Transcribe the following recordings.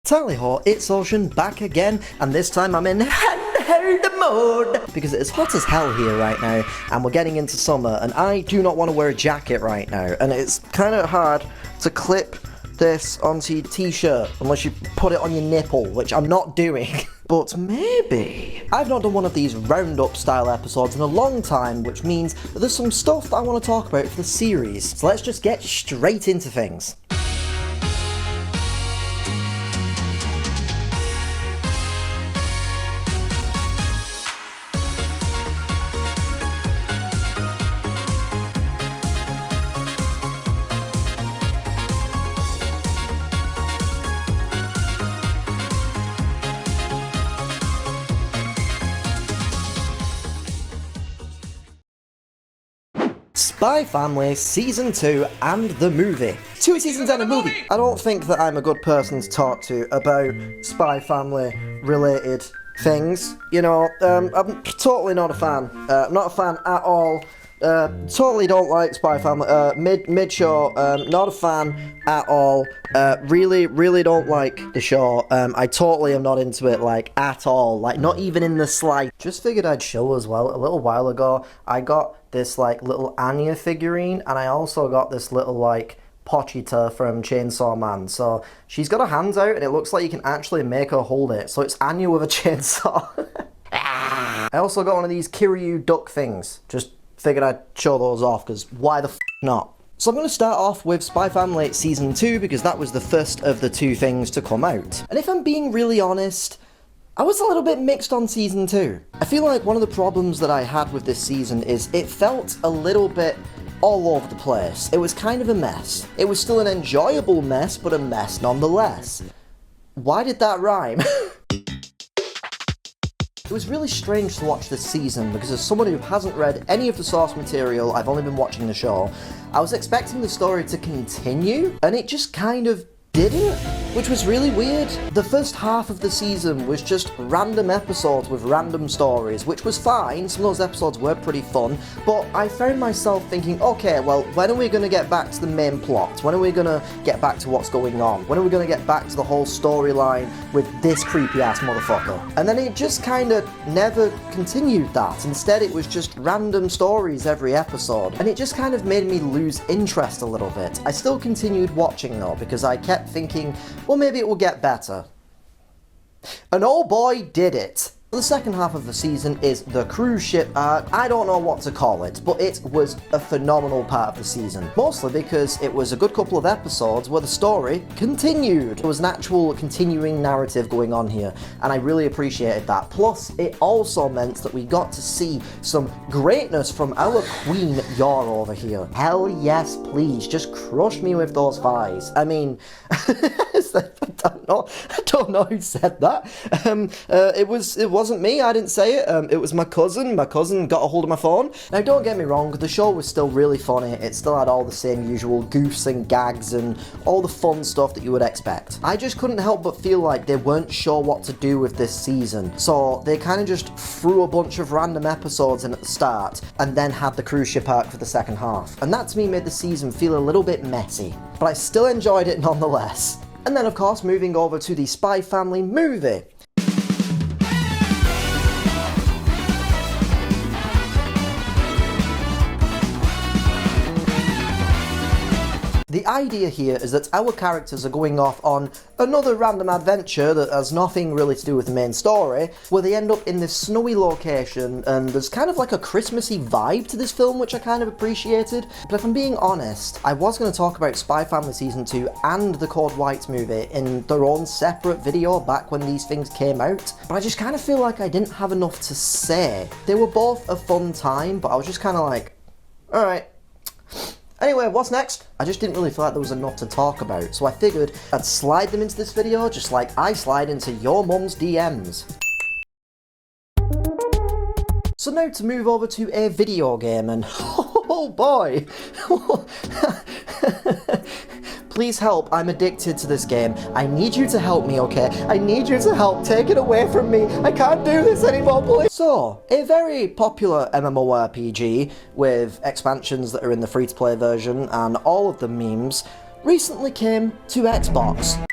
Tally-ho, ItsOcean back again, and this time I'm in handheld mode because it is hot as hell here right now and we're getting into summer and I do not want to wear a jacket right now, and it's kind of hard to clip this onto your t-shirt unless you put it on your nipple, which I'm not doing. But maybe. I've not done one of these roundup style episodes in a long time, which means that there's some stuff that I want to talk about for the series. So let's just get straight into things. Spy Family Season 2 and the movie. 2 seasons and a movie! I don't think that I'm a good person to talk to about Spy Family related things. You know, I'm totally not a fan. Not a fan at all. Totally don't like Spy Family. Mid-show, not a fan at all. Really don't like the show. I totally am not into it, like, at all. Like, not even in the slight. Just figured I'd show as well. A little while ago, I got this, like, little Anya figurine, and I also got this little, like, Pochita from Chainsaw Man. So, she's got her hands out, and it looks like you can actually make her hold it. So, it's Anya with a chainsaw. I also got one of these Kiryu duck things. Just figured I'd show those off, because why the f not? So I'm going to start off with Spy Family Season 2, because that was the first of the 2 things to come out. And if I'm being really honest, I was a little bit mixed on Season 2. I feel like one of the problems that I had with this season is it felt a little bit all over the place. It was kind of a mess. It was still an enjoyable mess, but a mess nonetheless. Why did that rhyme? It was really strange to watch this season because as someone who hasn't read any of the source material, I've only been watching the show, I was expecting the story to continue, and it just kind of didn't, which was really weird. The first half of the season was just random episodes with random stories, which was fine. Some of those episodes were pretty fun, but I found myself thinking, okay, well, when are we going to get back to the main plot? When are we going to get back to what's going on? When are we going to get back to the whole storyline with this creepy-ass motherfucker? And then it just kind of never continued that. Instead, it was just random stories every episode, and it just kind of made me lose interest a little bit. I still continued watching, though, because I kept thinking, well, maybe it will get better. And oh boy, did it! The second half of the season is the cruise ship arc. I don't know what to call it, but it was a phenomenal part of the season. Mostly because it was a good couple of episodes where the story continued. There was an actual continuing narrative going on here, and I really appreciated that. Plus, it also meant that we got to see some greatness from our queen Yor over here. Hell yes, please, just crush me with those thighs. I mean, I don't know who said that. It wasn't me, I didn't say it. It was my cousin. My cousin got a hold of my phone. Now, don't get me wrong, the show was still really funny. It still had all the same usual goofs and gags and all the fun stuff that you would expect. I just couldn't help but feel like they weren't sure what to do with this season. So they kind of just threw a bunch of random episodes in at the start and then had the cruise ship arc for the second half. And that to me made the season feel a little bit messy. But I still enjoyed it nonetheless. And then, of course, moving over to the Spy Family movie. The idea here is that our characters are going off on another random adventure that has nothing really to do with the main story, where they end up in this snowy location, and there's kind of like a Christmassy vibe to this film, which I kind of appreciated. But if I'm being honest, I was going to talk about Spy Family Season 2 and the Code White movie in their own separate video back when these things came out, but I just kind of feel like I didn't have enough to say. They were both a fun time, but I was just kind of like, alright. Anyway, what's next? I just didn't really feel like there was enough to talk about, so I figured I'd slide them into this video just like I slide into your mum's DMs. So now to move over to a video game, and oh boy! Please help, I'm addicted to this game. I need you to help me, okay? I need you to help, take it away from me. I can't do this anymore, please. So, a very popular MMORPG with expansions that are in the free-to-play version and all of the memes recently came to Xbox.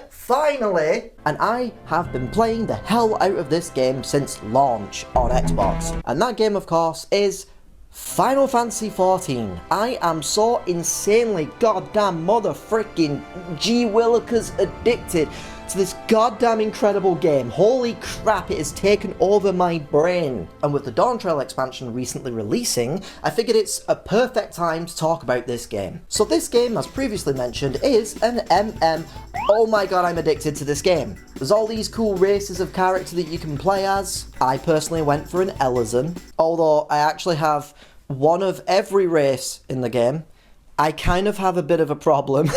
finally! And I have been playing the hell out of this game since launch on Xbox. And that game, of course, is Final Fantasy XIV. I am so insanely goddamn mother freaking gee willikers addicted to this goddamn incredible game. Holy crap, it has taken over my brain. And with the Dawn Trail expansion recently releasing, I figured it's a perfect time to talk about this game. So this game, as previously mentioned, is an MM. Oh my god, I'm addicted to this game. There's all these cool races of character that you can play as. I personally went for an Ellison, although I actually have one of every race in the game. I kind of have a bit of a problem.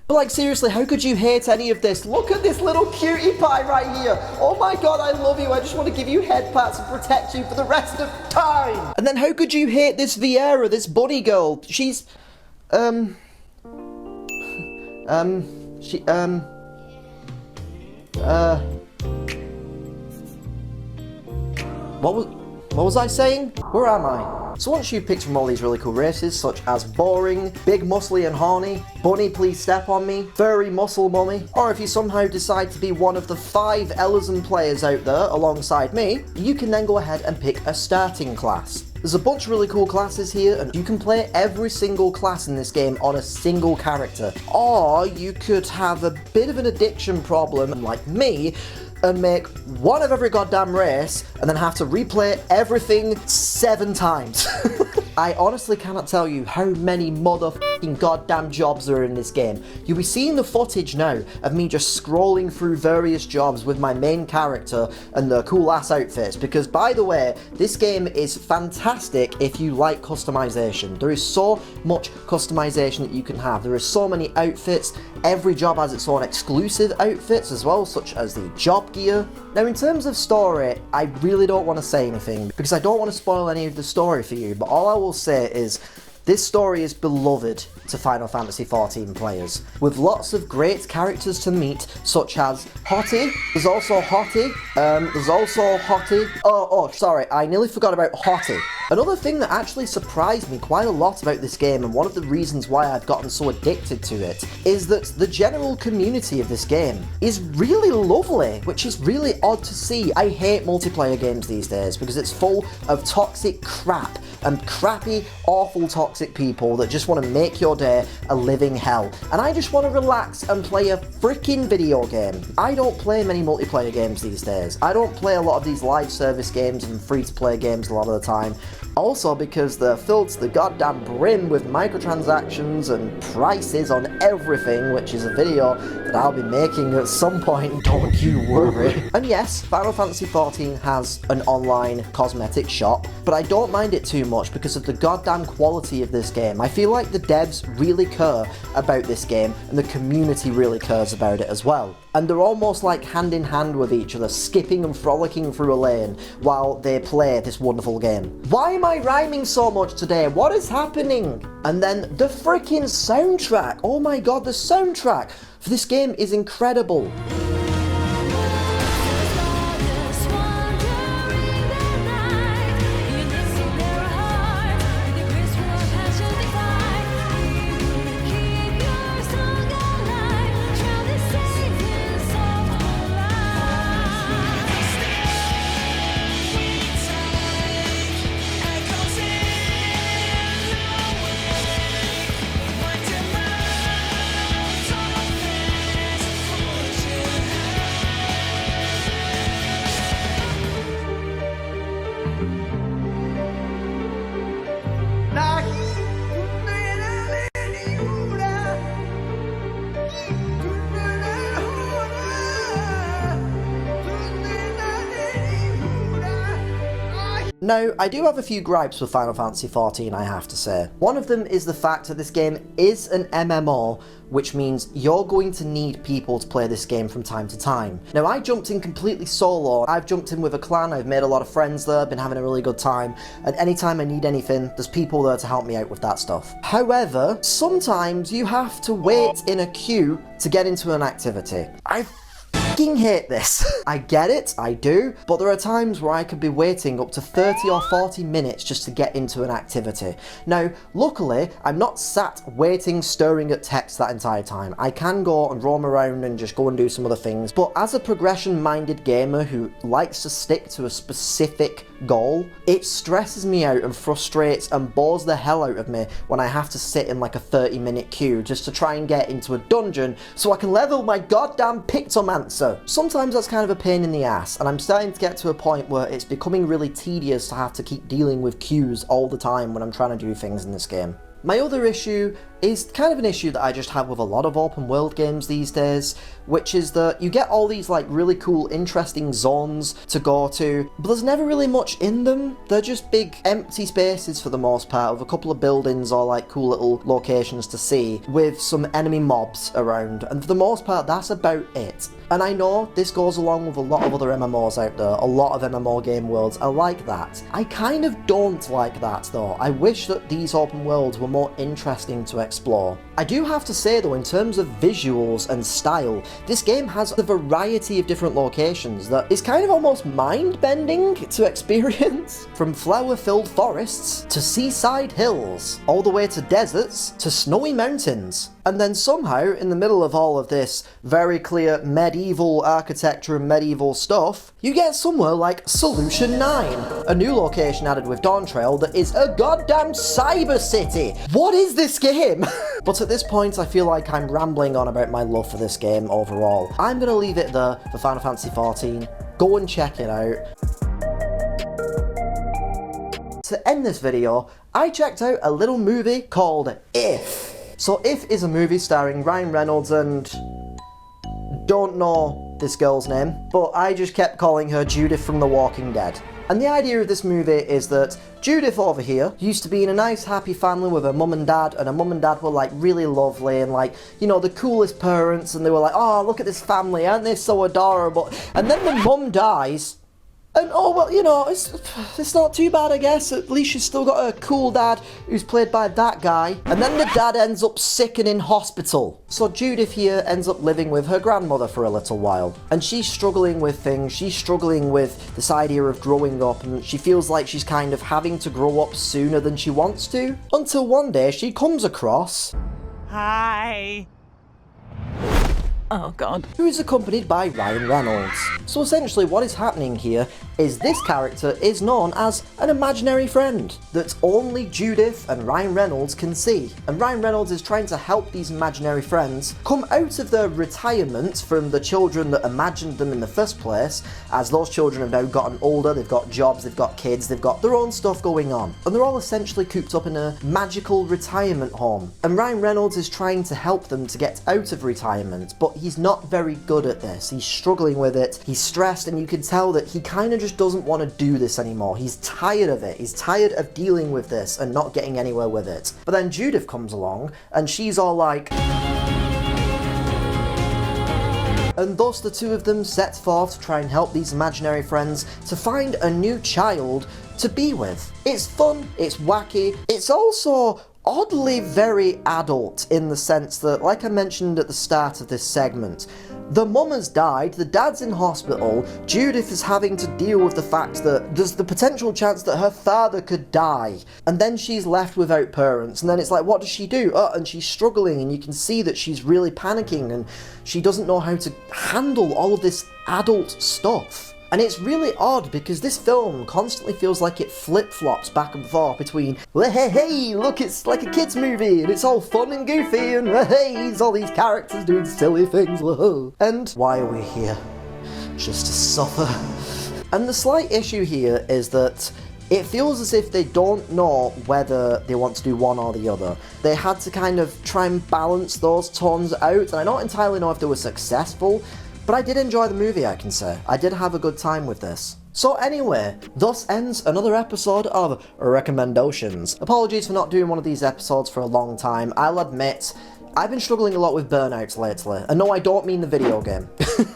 But like, seriously, how could you hate any of this? Look at this little cutie pie right here. Oh my god, I love you. I just want to give you head pats and protect you for the rest of time. And then how could you hate this Viera, this bunny girl? She's, what was I saying? Where am I? So once you've picked from all these really cool races, such as Boring, Big Muscly and Horny, Bunny Please Step on Me, Furry Muscle Mummy, or if you somehow decide to be one of the 5 Ellison players out there alongside me, you can then go ahead and pick a starting class. There's a bunch of really cool classes here, and you can play every single class in this game on a single character. Or you could have a bit of an addiction problem, like me, and make one of every goddamn race, and then have to replay everything 7 times. I honestly cannot tell you how many motherfucking goddamn jobs there are in this game. You'll be seeing the footage now of me just scrolling through various jobs with my main character and their cool ass outfits, because by the way, this game is fantastic if you like customization. There is so much customization that you can have. There are so many outfits. Every job has its own exclusive outfits as well, such as the job gear. Now in terms of story, I really don't want to say anything because I don't want to spoil any of the story for you, but all I will say is this story is beloved to Final Fantasy XIV players, with lots of great characters to meet, such as Hottie. There's also Hottie. Oh, sorry, I nearly forgot about Hottie. Another thing that actually surprised me quite a lot about this game, and one of the reasons why I've gotten so addicted to it, is that the general community of this game is really lovely, which is really odd to see. I hate multiplayer games these days because it's full of toxic crap and crappy, awful toxic people that just want to make your day a living hell. And I just want to relax and play a freaking video game. I don't play many multiplayer games these days. I don't play a lot of these live service games and free-to-play games a lot of the time. Also because they're filled to the goddamn brim with microtransactions and prices on everything, which is a video that I'll be making at some point, don't you worry. And yes, Final Fantasy XIV has an online cosmetic shop, but I don't mind it too much because of the goddamn quality of this game. I feel like the devs really care about this game, and the community really cares about it as well. And they're almost like hand in hand with each other, skipping and frolicking through a lane while they play this wonderful game. Why am I rhyming so much today? What is happening? And then the freaking soundtrack. Oh my god, the soundtrack for this game is incredible. Now, I do have a few gripes with Final Fantasy XIV, I have to say. One of them is the fact that this game is an MMO, which means you're going to need people to play this game from time to time. Now, I jumped in completely solo. I've jumped in with a clan, I've made a lot of friends there, been having a really good time, and anytime I need anything, there's people there to help me out with that stuff. However, sometimes you have to wait in a queue to get into an activity. I fucking hate this. I get it, I do, but there are times where I could be waiting up to 30 or 40 minutes just to get into an activity. Now, luckily, I'm not sat waiting, staring at text that entire time. I can go and roam around and just go and do some other things, but as a progression-minded gamer who likes to stick to a specific goal, it stresses me out and frustrates and bores the hell out of me when I have to sit in like a 30-minute queue just to try and get into a dungeon so I can level my goddamn Pictomancer. Sometimes that's kind of a pain in the ass, and I'm starting to get to a point where it's becoming really tedious to have to keep dealing with queues all the time when I'm trying to do things in this game. My other issue is kind of an issue that I just have with a lot of open world games these days, which is that you get all these like really cool, interesting zones to go to, but there's never really much in them. They're just big empty spaces for the most part, with a couple of buildings or like cool little locations to see, with some enemy mobs around, and for the most part that's about it. And I know this goes along with a lot of other MMOs out there, a lot of MMO game worlds are like that. I kind of don't like that though. I wish that these open worlds were more interesting to explore. I do have to say though, in terms of visuals and style, this game has a variety of different locations that is kind of almost mind-bending to experience. From flower-filled forests to seaside hills, all the way to deserts to snowy mountains. And then somehow, in the middle of all of this very clear medieval architecture and medieval stuff, you get somewhere like Solution 9, a new location added with Dawntrail that is a goddamn cyber city. What is this game? But at this point, I feel like I'm rambling on about my love for this game overall. I'm gonna leave it there for Final Fantasy XIV. Go and check it out. To end this video, I checked out a little movie called If. So If is a movie starring Ryan Reynolds and... don't know this girl's name, but I just kept calling her Judith from The Walking Dead. And the idea of this movie is that Judith over here used to be in a nice happy family with her mum and dad, and her mum and dad were like really lovely and like, you know, the coolest parents, and they were like, oh, look at this family, aren't they so adorable? And then the mum dies, and oh well, you know, it's not too bad, I guess. At least she's still got a cool dad who's played by that guy. And then the dad ends up sick and in hospital. So Judith here ends up living with her grandmother for a little while. And she's struggling with things. She's struggling with this idea of growing up, and she feels like she's kind of having to grow up sooner than she wants to. Until one day she comes across... Hi. Oh god. Who is accompanied by Ryan Reynolds. So essentially what is happening here is this character is known as an imaginary friend that only Judith and Ryan Reynolds can see. And Ryan Reynolds is trying to help these imaginary friends come out of their retirement from the children that imagined them in the first place, as those children have now gotten older, they've got jobs, they've got kids, they've got their own stuff going on. And they're all essentially cooped up in a magical retirement home. And Ryan Reynolds is trying to help them to get out of retirement, but he's not very good at this. He's struggling with it, he's stressed, and you can tell that he kind of just doesn't want to do this anymore. He's tired of it. He's tired of dealing with this and not getting anywhere with it. But then Judith comes along and she's all like... And thus the two of them set forth to try and help these imaginary friends to find a new child to be with. It's fun, it's wacky, it's also oddly very adult in the sense that, like I mentioned at the start of this segment, the mum has died, the dad's in hospital, Judith is having to deal with the fact that there's the potential chance that her father could die, and then she's left without parents, and then it's like, what does she do? And she's struggling, and you can see that she's really panicking, and she doesn't know how to handle all of this adult stuff. And it's really odd because this film constantly feels like it flip-flops back and forth between, well, hey, look, it's like a kid's movie, and it's all fun and goofy, and hey, it's all these characters doing silly things, whoa. And why are we here? Just to suffer. And the slight issue here is that it feels as if they don't know whether they want to do one or the other. They had to kind of try and balance those tones out, and I don't entirely know if they were successful, but I did enjoy the movie, I can say. I did have a good time with this. So anyway, thus ends another episode of Recommendoceans. Apologies for not doing one of these episodes for a long time. I'll admit, I've been struggling a lot with burnouts lately. And no, I don't mean the video game.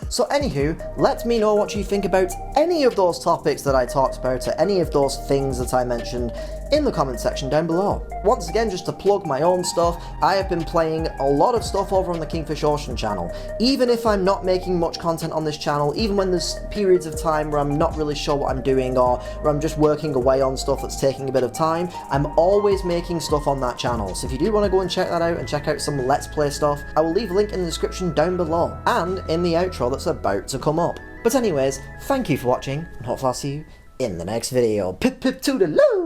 So anywho, let me know what you think about any of those topics that I talked about, or any of those things that I mentioned in the comment section down below. Once again, just to plug my own stuff, I have been playing a lot of stuff over on the Kingfish Ocean channel. Even if I'm not making much content on this channel, even when there's periods of time where I'm not really sure what I'm doing or where I'm just working away on stuff that's taking a bit of time, I'm always making stuff on that channel. So if you do want to go and check that out and check out some Let's Play stuff, I will leave a link in the description down below and in the outro that's about to come up. But anyways, thank you for watching, and hopefully I'll see you in the next video. Pip pip toodaloo!